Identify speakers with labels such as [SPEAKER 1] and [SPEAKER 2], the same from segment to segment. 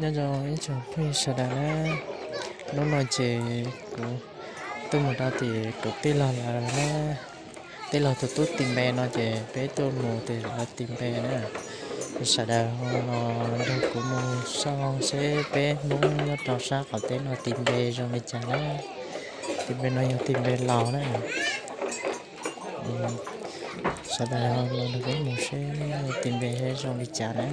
[SPEAKER 1] nhân rồi chỗ phi sợ đã nó nói chỉ của tôi một đó thì của tên là tên là tụi tôi tìm bè nó chỉ bé tôi một thì là tìm bè nữa sợ đã nó đâu cũng một xong sẽ bé muốn nó trò sát ở tên nó tìm bè rồi mới trả đó tìm bè nó tìm bè lò đấy sợ đã nó được cái một sẽ tìm bè rồi mới trả đó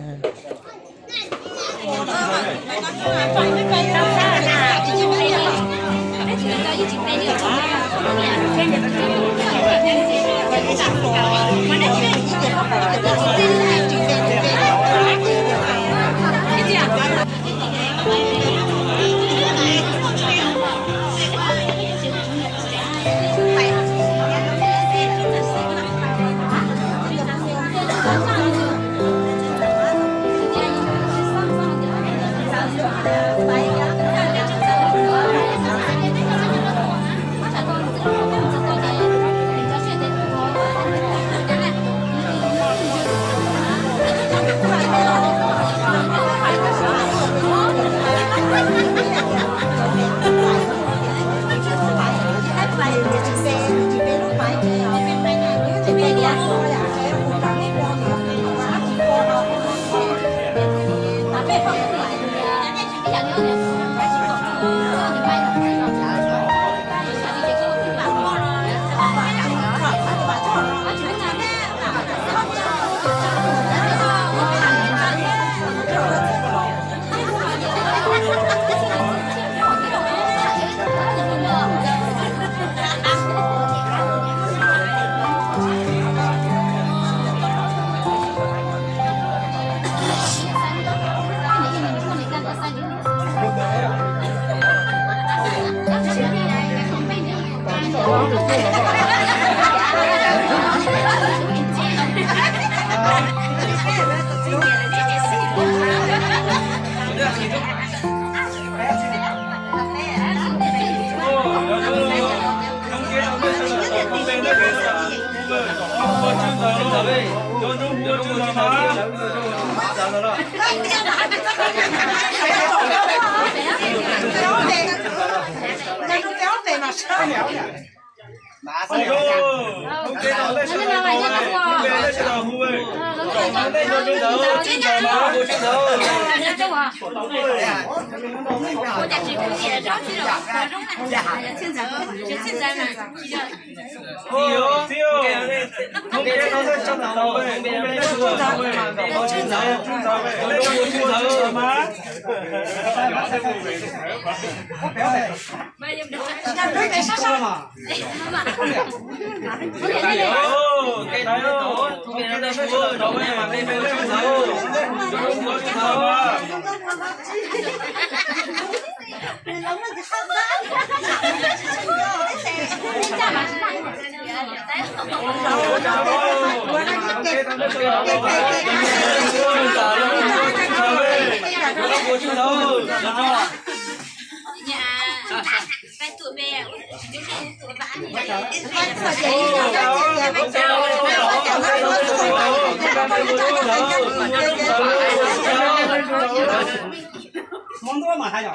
[SPEAKER 2] món đó mà hay nhở?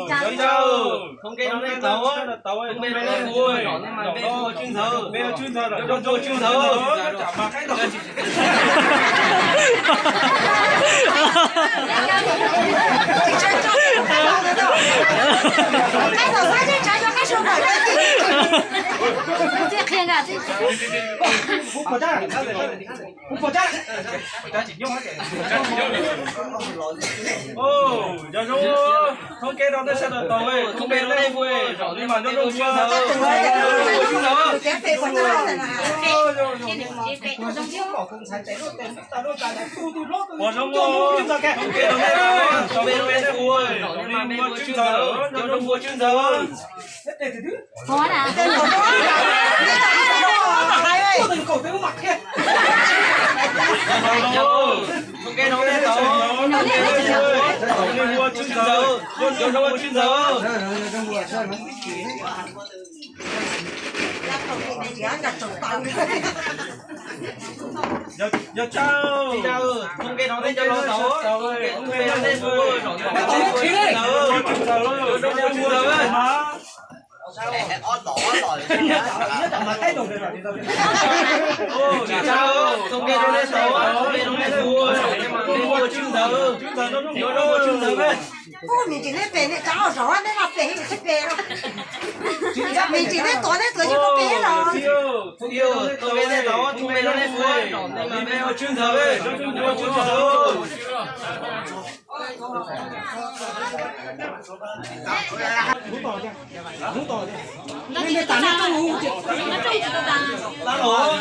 [SPEAKER 3] Chào chào, không kêu nó lên tàu á, không kêu nó lên vui, nhưng mà bên chuyên thờ, bên chuyên thờ, trong chỗ chuyên thờ, chả mà cái đó. Giờ chú không kêu nó sẽ được tàu ấy, không kêu nó lên vui, nhưng mà nó không chuyên thờ. Bỏ trong ngô, không kêu nó lên, cho bên nó vui, nhưng mà bên chuyên thờ, cho nó vui chuyên thờ.
[SPEAKER 4] Có nào?
[SPEAKER 3] Không kêu nó lên tàu, nên mua chuyên thờ, cho nó vui chuyên thờ.
[SPEAKER 2] Hãy subscribe cho kênh Ghiền Mì Gõ để không bỏ lỡ những video hấp dẫn.
[SPEAKER 3] Giờ chào. Đi đâu? Không cái đó lên cho nó tàu. Không cái đó lên mua. Nó tàu nó khí đấy. Nó mua rồi.
[SPEAKER 2] mà thay đổi rồi.
[SPEAKER 3] Ô, chào. Không cái đó lên tàu. Không cái đó lên mua. Lên mua trứng giờ. Nó mua trứng giờ đấy.
[SPEAKER 4] mình chỉ nên về này cháu rõ nên là về thì về rồi mình chỉ nên tối chứ có bé rồi
[SPEAKER 3] yêu tôi về đây đó chúng mình nó lên vui nên mà mình có chuyên giờ đấy nó có chuyên giờ
[SPEAKER 4] nên tao nó không ngu chứ nó trông cho tao
[SPEAKER 3] ta lỗ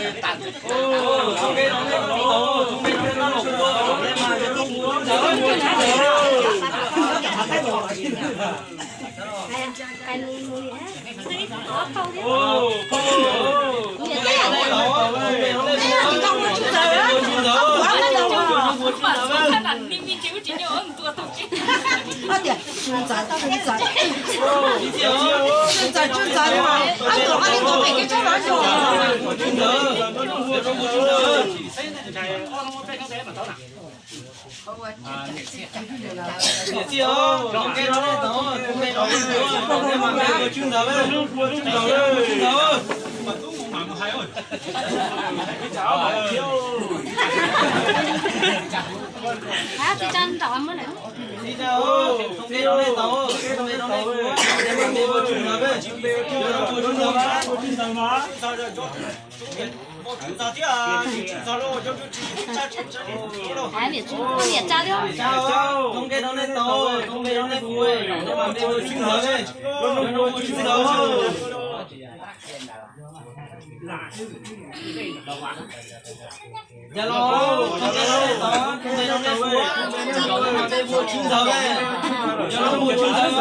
[SPEAKER 3] chúng mình nó lên lỗ chúng mình nó lên lỗ nên mà nó không muốn giờ
[SPEAKER 4] cái nuôi á có câu đấy chị Trân tao ăn mới này
[SPEAKER 3] đi đâu không biết đâu lên tàu không biết đâu lên phố để mà đi vào trường rồi
[SPEAKER 4] ai biết chú con biết cha đâu
[SPEAKER 3] không biết đâu lên tàu không biết đâu lên phố để mà đi vào trường rồi dạ lo không biết đâu lên tàu không biết đâu lên phố để mà đi vào trường rồi dạ lo vào trường rồi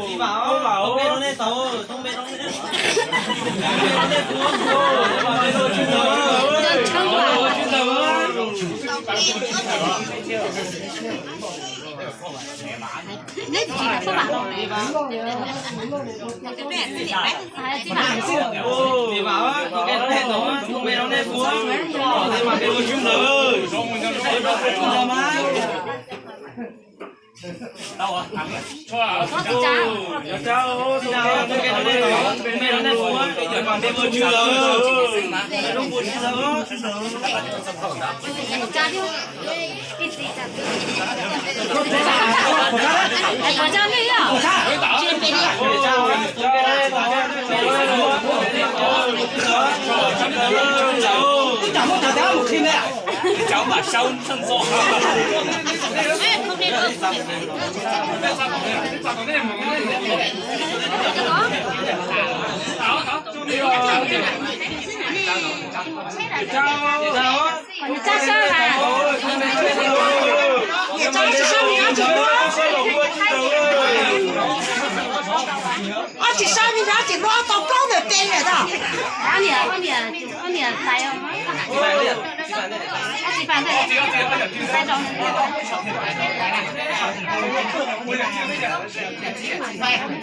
[SPEAKER 3] đi bảo không biết nó lên tàu không biết nó lên phố
[SPEAKER 4] nên chỉ là các bạn
[SPEAKER 3] đi bảo không biết nó lên tàu không biết nó lên phố để mà đi vào trường rồi đâu à?
[SPEAKER 4] có chị Trang
[SPEAKER 3] Dạ chào, không biết nó lên tàu không biết nó lên phố để mà đi vào trường rồi không buồn chứ đâu
[SPEAKER 4] cha đi có cha đi à chuyện về đi
[SPEAKER 3] cháu mà sâu thân sọ
[SPEAKER 4] không đi được cha sao là cha chỉ sao mình ăn chỉ chỉ sao mình ăn chỉ lo tao câu về bên rồi đó con nhỉ tay không chị phản đây tay trong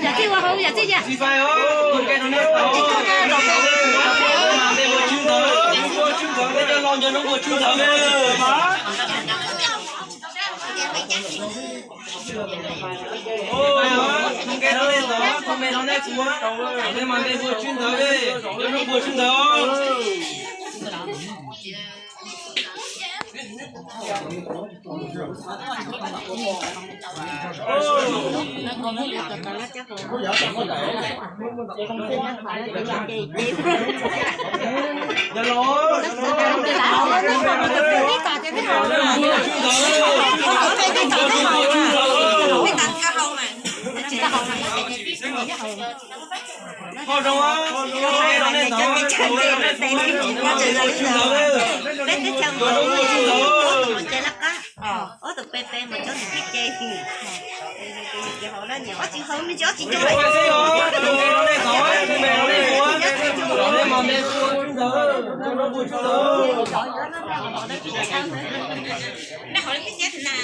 [SPEAKER 4] dạ chị qua không dạ chị dạ
[SPEAKER 3] chị phải không cái nó nét đó mà để vừa chưng thở để cho lo cho nó vừa chưng thở không cái đó lên đó không cái nó nét xuống để mà để vừa chưng thở đi cho nó vừa chưng thở dạ lo thôi đâu á cái đó lên đó
[SPEAKER 5] ở từ pp mà cho thì biết chơi thì họ nói nhiều chị hơn mới cho chị cho
[SPEAKER 3] cái gì đó nó lên đó nó lên xuống nó lên mòn lên xuống nó vui chút nữa
[SPEAKER 5] nó hỏi cái chết thế nào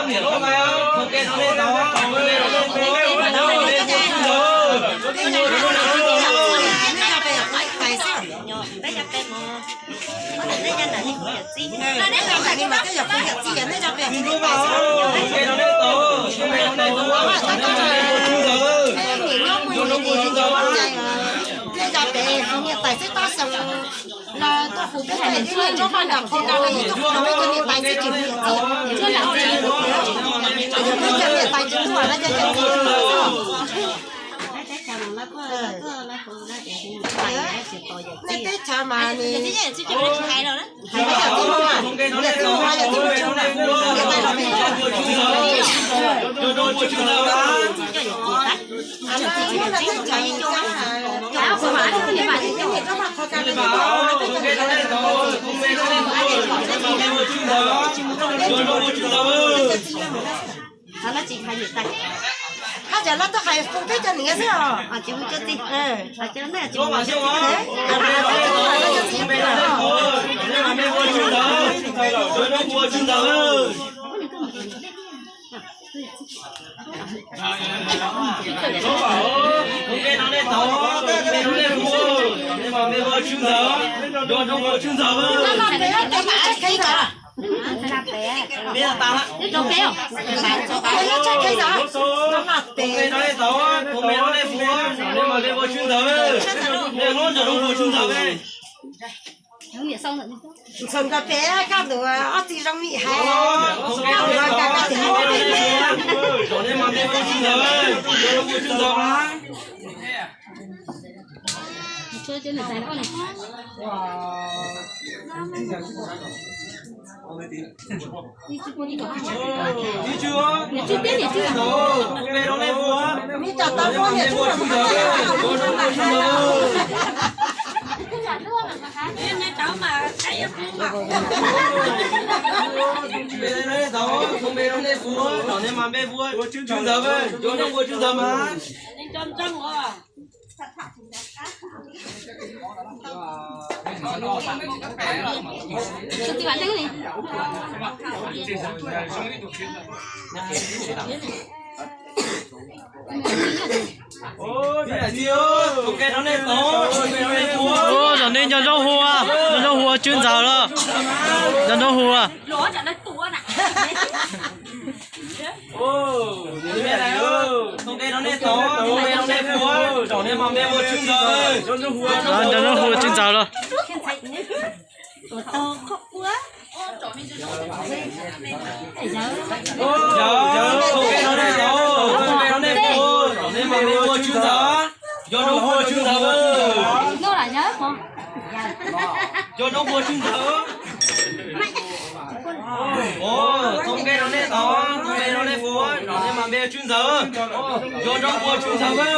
[SPEAKER 3] hiểu không không cái nó lên đó không cái nó lên xuống
[SPEAKER 5] nhật gì.
[SPEAKER 4] Cái mà cái dọc cái dọc gì nó dọc về
[SPEAKER 3] Chúng tôi bảo thống kê nó lên tổ thống kê nó lên tổ nó lên mà lên một chung giờ cho nó một chung giờ
[SPEAKER 4] cái dọc về hiện tại sẽ ta xong là tôi phụ cái này cái cho con đọc con đọc cái tôi không biết cái hiện tại sẽ chịu gì chưa làm gì cái hiện tại chịu thua nó cho Tết chả mà nè.
[SPEAKER 5] Cái gì chứ chưa biết hay đâu đó.
[SPEAKER 3] thống kê nó lên tổ thống kê nó lên tổ cho nó một chung giờ
[SPEAKER 5] nó chỉ hay được tay.
[SPEAKER 4] Hai giờ nó tôi hay phụ cái cho nghĩa sao?
[SPEAKER 5] À chỉ cho tí. À cho nó chỉ.
[SPEAKER 3] có mà siêu á cho nó một chung giờ ok nó lên tàu nó lên mua nhưng mà bây giờ chung giờ cho nó một chung giờ bây giờ tao á
[SPEAKER 5] Trâu kéo.
[SPEAKER 3] ok nó lên tàu ok nó lên mua nhưng mà bây giờ chung giờ bây giờ nó một chung giờ đây
[SPEAKER 5] Nó nghĩa xong rồi.
[SPEAKER 4] Xong cái bé các đồ ở thì trong mỹ hay.
[SPEAKER 3] ok nó lên tàu cho nên mà bây giờ chung giờ cho nó một chung giờ
[SPEAKER 5] Chơi trên này tay con này. Đi chưa?
[SPEAKER 3] đi chưa?
[SPEAKER 5] Đi chưa biết gì chưa?
[SPEAKER 3] Ok nó lên mua
[SPEAKER 4] Mi chặt tao con này chú
[SPEAKER 3] chung giờ cho nó một chung giờ bây giờ nó lên tàu không biết nó lên mua cho nên mà bây giờ chung giờ về cho nó một chung giờ mà
[SPEAKER 5] Chơi tí bạn thế này.
[SPEAKER 3] bây giờ chưa ok nó lên tàu ok nó lên mua
[SPEAKER 1] ô giờ nên cho nó hùa chuyên giờ đó cho nó hùa
[SPEAKER 5] Lỗ cho nó tua nè.
[SPEAKER 3] bây giờ ok nó lên tàu ok nó lên mua cho nên mà bây giờ chung giờ cho nó
[SPEAKER 1] hùa chuyên giờ đó
[SPEAKER 5] To khóc quá.
[SPEAKER 3] giờ ok nó lên tàu ok nó lên mua cho nên mà bây giờ chung giờ cho nó mua chung giờ
[SPEAKER 5] Nó là nhớ không?
[SPEAKER 3] cho nó mua chung giờ không cái nó lên đó không cái nó lên phố nó lên mà bây giờ chung giờ cho nó mua chung giờ với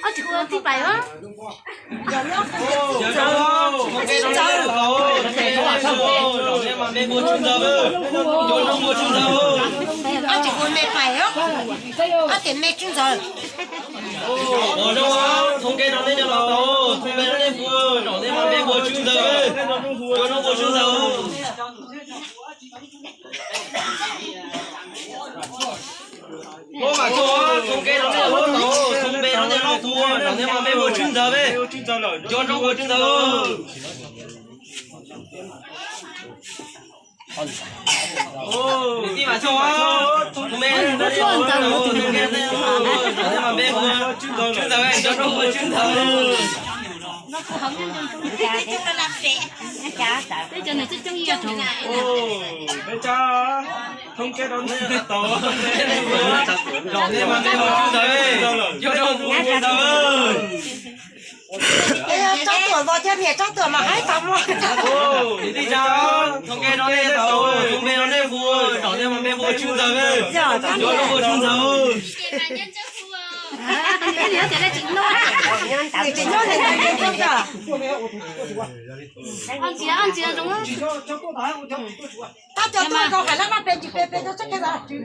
[SPEAKER 5] Ơ chị cô thích bài quá.
[SPEAKER 3] giờ nó không cái nó lên đó nó lên mà bây giờ mua chung giờ với cho nó mua chung giờ
[SPEAKER 4] Anh chỉ muốn mẹ phải không? Anh tiền mẹ chung rồi.
[SPEAKER 3] ở đâu không cái nó lên cho nó không cái nó lên phố nó lên mà bây giờ mua chung giờ với cho nó mua chung giờ cô mà cho không cái nó lên hốt nó không bé nó lên nó thua nó lên mà bây giờ chung giờ với cho nó mua chung giờ đi mà cho không bé nó lên hốt nó không cái nó lên mà bây giờ chung giờ với cho nó mua chung giờ
[SPEAKER 5] Nó không nên cho nó làm rẻ. Cái chân này trong yêu thôi.
[SPEAKER 2] bây giờ không cái đó lên tàu
[SPEAKER 3] nó lên mà bây giờ chung giờ với cho nó mua chung giờ
[SPEAKER 4] Cháu tuổi vào thêm mẹ cháu tuổi mà hái tắm rồi.
[SPEAKER 3] đi cho không cái nó lên tàu không bé nó lên vua nó lên mà bây giờ chung giờ với cho nó mua chung giờ
[SPEAKER 5] Cái gì đó thì là chính nó.
[SPEAKER 4] Thì chính nó thì là không cả.
[SPEAKER 5] Ăn chị đúng không?
[SPEAKER 4] Tao cho tôi câu hỏi nó bên chị bên nó chắc cái gì.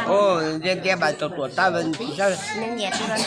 [SPEAKER 6] Ô, riêng cái bài tổ ta vẫn sao?
[SPEAKER 5] Nên nhẹ thì vẫn